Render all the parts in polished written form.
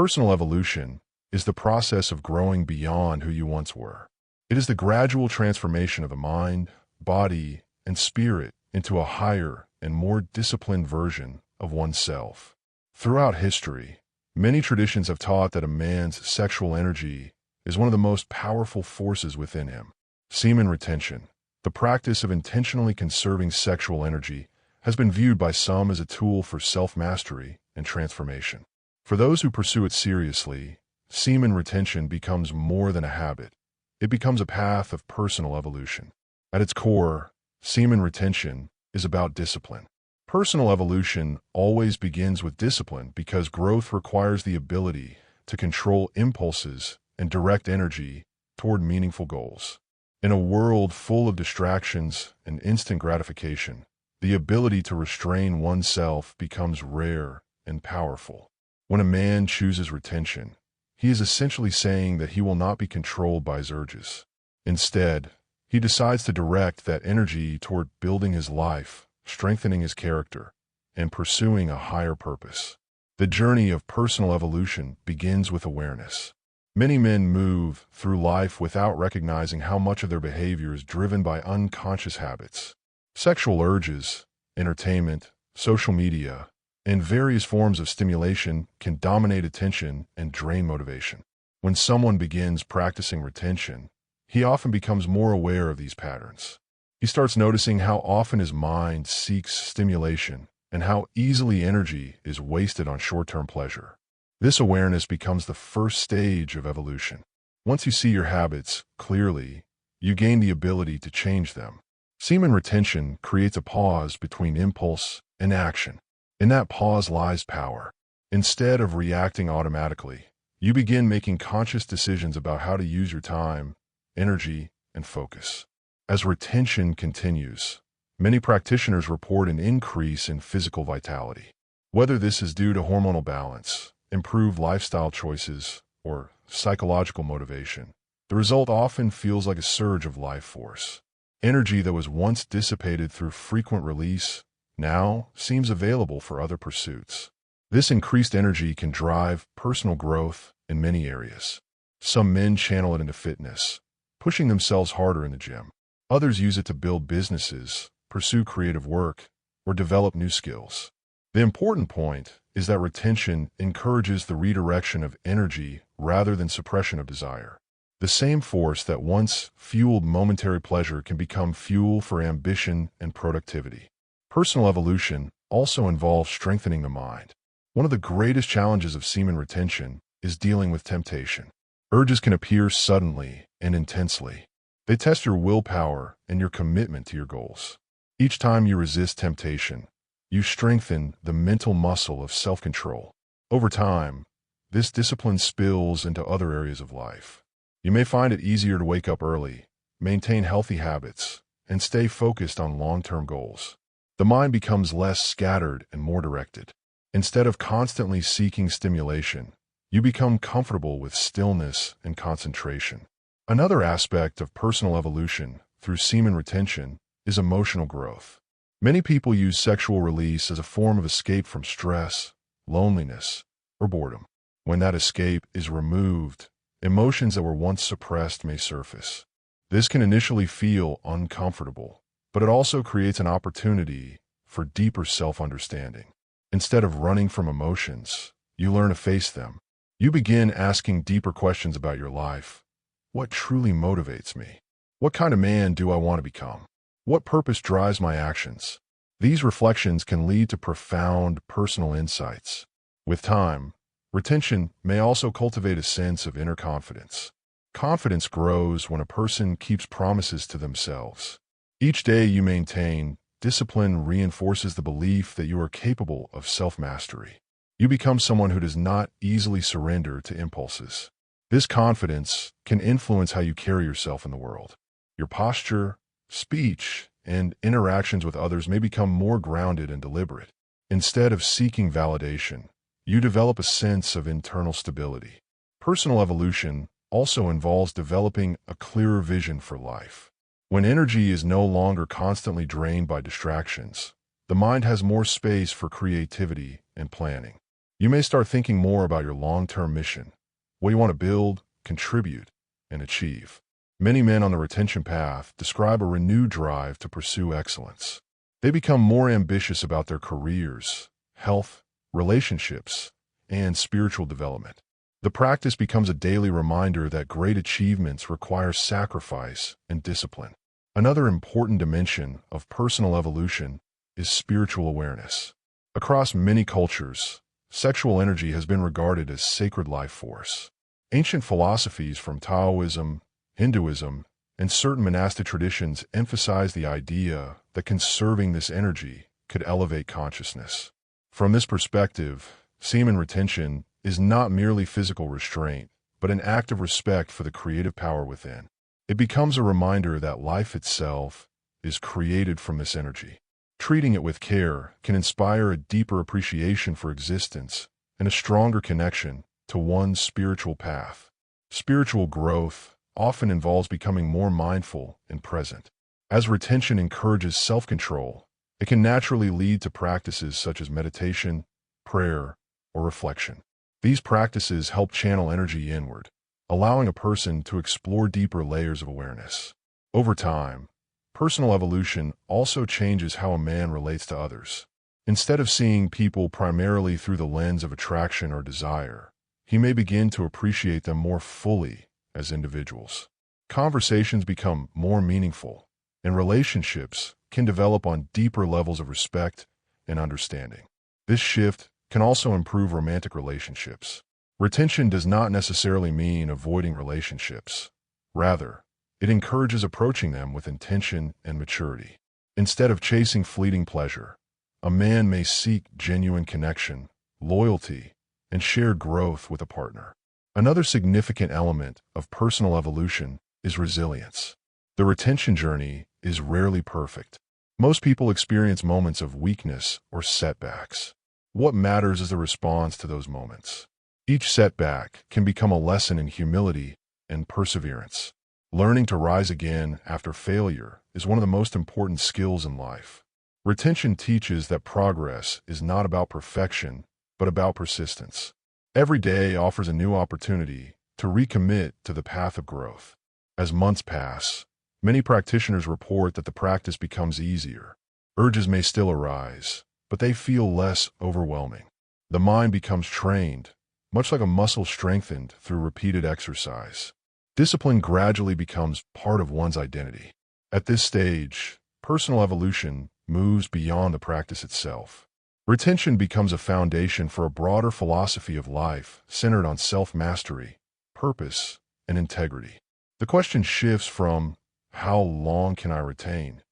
Personal evolution is the process of growing beyond who you once were. It is the gradual transformation of the mind, body, and spirit into a higher and more disciplined version of oneself. Throughout history, many traditions have taught that a man's sexual energy is one of the most powerful forces within him. Semen retention, the practice of intentionally conserving sexual energy, has been viewed by some as a tool for self-mastery and transformation. For those who pursue it seriously, semen retention becomes more than a habit. It becomes a path of personal evolution. At its core, semen retention is about discipline. Personal evolution always begins with discipline because growth requires the ability to control impulses and direct energy toward meaningful goals. In a world full of distractions and instant gratification, the ability to restrain oneself becomes rare and powerful. When a man chooses retention, he is essentially saying that he will not be controlled by his urges. Instead, he decides to direct that energy toward building his life, strengthening his character, and pursuing a higher purpose. The journey of personal evolution begins with awareness. Many men move through life without recognizing how much of their behavior is driven by unconscious habits. Sexual urges, entertainment, social media, and various forms of stimulation can dominate attention and drain motivation. When someone begins practicing retention, he often becomes more aware of these patterns. He starts noticing how often his mind seeks stimulation and how easily energy is wasted on short-term pleasure. This awareness becomes the first stage of evolution. Once you see your habits clearly, you gain the ability to change them. Semen retention creates a pause between impulse and action. In that pause lies power. Instead of reacting automatically, you begin making conscious decisions about how to use your time, energy, and focus. As retention continues, many practitioners report an increase in physical vitality. Whether this is due to hormonal balance, improved lifestyle choices, or psychological motivation, the result often feels like a surge of life force. Energy that was once dissipated through frequent release now seems available for other pursuits. This increased energy can drive personal growth in many areas. Some men channel it into fitness, pushing themselves harder in the gym. Others use it to build businesses, pursue creative work, or develop new skills. The important point is that retention encourages the redirection of energy rather than suppression of desire. The same force that once fueled momentary pleasure can become fuel for ambition and productivity. Personal evolution also involves strengthening the mind. One of the greatest challenges of semen retention is dealing with temptation. Urges can appear suddenly and intensely. They test your willpower and your commitment to your goals. Each time you resist temptation, you strengthen the mental muscle of self-control. Over time, this discipline spills into other areas of life. You may find it easier to wake up early, maintain healthy habits, and stay focused on long-term goals. The mind becomes less scattered and more directed. Instead of constantly seeking stimulation, you become comfortable with stillness and concentration. Another aspect of personal evolution through semen retention is emotional growth. Many people use sexual release as a form of escape from stress, loneliness, or boredom. When that escape is removed, emotions that were once suppressed may surface. This can initially feel uncomfortable, but it also creates an opportunity for deeper self-understanding. Instead of running from emotions, you learn to face them. You begin asking deeper questions about your life. What truly motivates me? What kind of man do I want to become? What purpose drives my actions? These reflections can lead to profound personal insights. With time, retention may also cultivate a sense of inner confidence. Confidence grows when a person keeps promises to themselves. Each day you maintain, discipline reinforces the belief that you are capable of self-mastery. You become someone who does not easily surrender to impulses. This confidence can influence how you carry yourself in the world. Your posture, speech, and interactions with others may become more grounded and deliberate. Instead of seeking validation, you develop a sense of internal stability. Personal evolution also involves developing a clearer vision for life. When energy is no longer constantly drained by distractions, the mind has more space for creativity and planning. You may start thinking more about your long-term mission, what you want to build, contribute, and achieve. Many men on the retention path describe a renewed drive to pursue excellence. They become more ambitious about their careers, health, relationships, and spiritual development. The practice becomes a daily reminder that great achievements require sacrifice and discipline. Another important dimension of personal evolution is spiritual awareness. Across many cultures, sexual energy has been regarded as sacred life force. Ancient philosophies from Taoism, Hinduism, and certain monastic traditions emphasize the idea that conserving this energy could elevate consciousness. From this perspective, semen retention is not merely physical restraint, but an act of respect for the creative power within. It becomes a reminder that life itself is created from this energy. Treating it with care can inspire a deeper appreciation for existence and a stronger connection to one's spiritual path. Spiritual growth often involves becoming more mindful and present. As retention encourages self-control, it can naturally lead to practices such as meditation, prayer, or reflection. These practices help channel energy inward, allowing a person to explore deeper layers of awareness. Over time, personal evolution also changes how a man relates to others. Instead of seeing people primarily through the lens of attraction or desire, he may begin to appreciate them more fully as individuals. Conversations become more meaningful, and relationships can develop on deeper levels of respect and understanding. This shift can also improve romantic relationships. Retention does not necessarily mean avoiding relationships. Rather, it encourages approaching them with intention and maturity. Instead of chasing fleeting pleasure, a man may seek genuine connection, loyalty, and shared growth with a partner. Another significant element of personal evolution is resilience. The retention journey is rarely perfect. Most people experience moments of weakness or setbacks. What matters is the response to those moments. Each setback can become a lesson in humility and perseverance. Learning to rise again after failure is one of the most important skills in life. Retention teaches that progress is not about perfection, but about persistence. Every day offers a new opportunity to recommit to the path of growth. As months pass, many practitioners report that the practice becomes easier. Urges may still arise, but they feel less overwhelming. The mind becomes trained, much like a muscle strengthened through repeated exercise. Discipline gradually becomes part of one's identity. At this stage, personal evolution moves beyond the practice itself. Retention becomes a foundation for a broader philosophy of life centered on self-mastery, purpose, and integrity. The question shifts from, how long can I retain,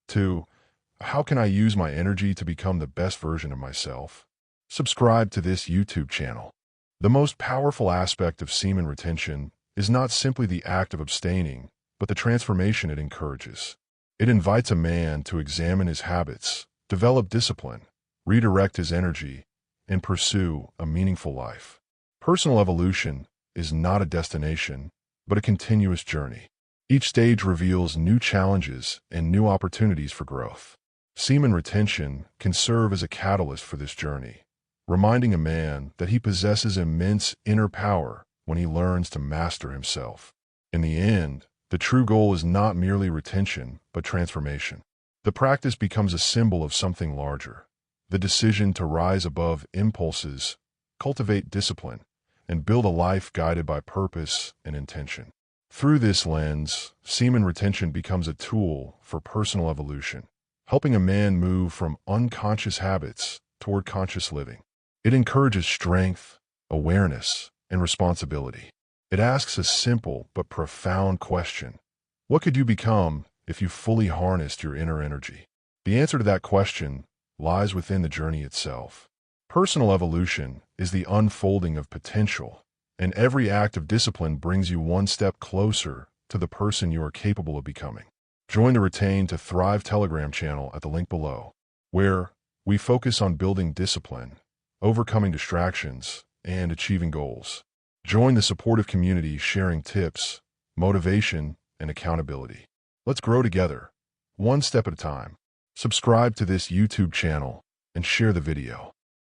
to, how can I use my energy to become the best version of myself? Subscribe to this YouTube channel. The most powerful aspect of semen retention is not simply the act of abstaining, but the transformation it encourages. It invites a man to examine his habits, develop discipline, redirect his energy, and pursue a meaningful life. Personal evolution is not a destination, but a continuous journey. Each stage reveals new challenges and new opportunities for growth. Semen retention can serve as a catalyst for this journey, reminding a man that he possesses immense inner power when he learns to master himself. In the end, the true goal is not merely retention, but transformation. The practice becomes a symbol of something larger, the decision to rise above impulses, cultivate discipline, and build a life guided by purpose and intention. Through this lens, semen retention becomes a tool for personal evolution, helping a man move from unconscious habits toward conscious living. It encourages strength, awareness, and responsibility. It asks a simple but profound question. What could you become if you fully harnessed your inner energy? The answer to that question lies within the journey itself. Personal evolution is the unfolding of potential, and every act of discipline brings you one step closer to the person you are capable of becoming. Join the Retain to Thrive Telegram channel at the link below, where we focus on building discipline, overcoming distractions, and achieving goals. Join the supportive community sharing tips, motivation, and accountability. Let's grow together, one step at a time. Subscribe to this YouTube channel and share the video.